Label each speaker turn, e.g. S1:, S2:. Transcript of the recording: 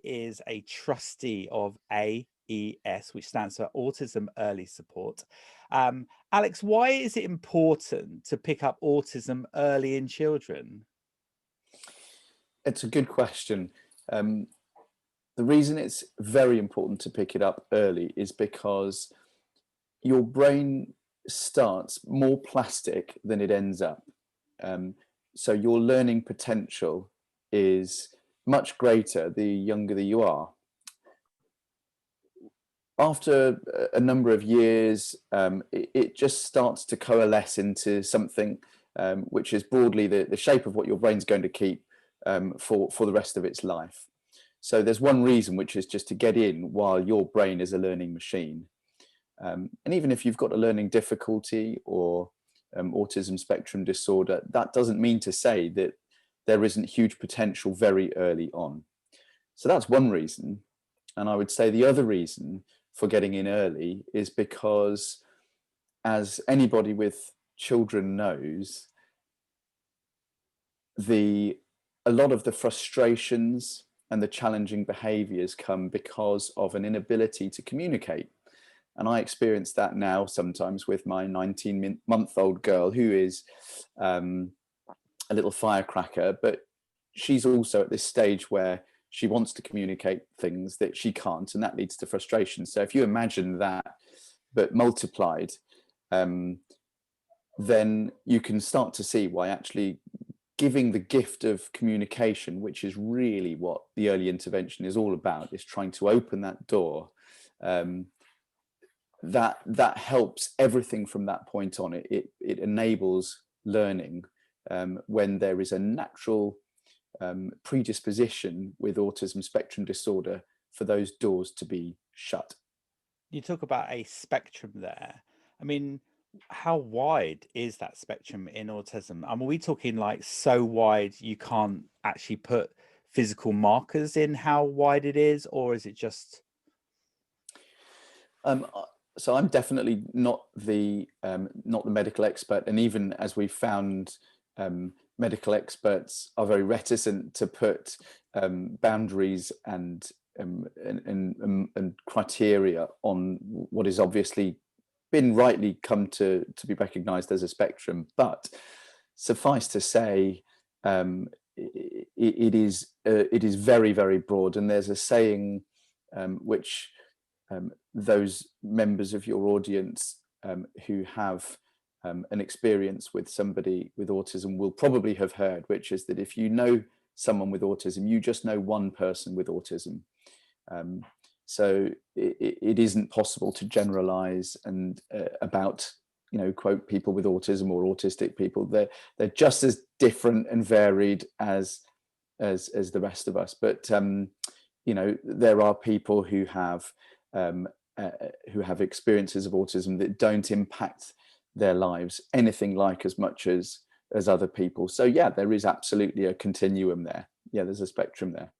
S1: is a trustee of AES, which stands for Autism Early Support. Alex, why is it important to pick up autism early in children?
S2: It's a good question. The reason it's very important to pick it up early is because your brain starts more plastic than it ends up. So your learning potential is much greater the younger that you are. After a number of years, it just starts to coalesce into something which is broadly the shape of what your brain's going to keep for the rest of its life. So there's one reason, which is just to get in while your brain is a learning machine. And even if you've got a learning difficulty or autism spectrum disorder, that doesn't mean to say that there isn't huge potential very early on. So that's one reason. And I would say the other reason for getting in early is because, as anybody with children knows, a lot of the frustrations and the challenging behaviors come because of an inability to communicate. And I experience that now sometimes with my 19-month-old girl, who is a little firecracker, but she's also at this stage where she wants to communicate things that she can't, and that leads to frustration. So if you imagine that, but multiplied, then you can start to see why actually giving the gift of communication, which is really what the early intervention is all about, is trying to open that door. That helps everything from that point on. It enables learning when there is a natural predisposition with autism spectrum disorder for those doors to be shut.
S1: You talk about a spectrum there. I mean, how wide is that spectrum in autism? I mean, are we talking like so wide you can't actually put physical markers in how wide it is, or is it just?
S2: So I'm definitely not the medical expert, and even as we found, medical experts are very reticent to put boundaries and criteria on what is obviously been rightly come to be recognised as a spectrum. But suffice to say, it is very, very broad. And there's a saying which those members of your audience who have an experience with somebody with autism will probably have heard, which is that if you know someone with autism, you just know one person with autism. So it isn't possible to generalize and about, quote, people with autism or autistic people. They're just as different and varied as the rest of us. But there are people who have experiences of autism that don't impact their lives anything like as much as other people. So yeah, there is absolutely a continuum there. Yeah, there's a spectrum there.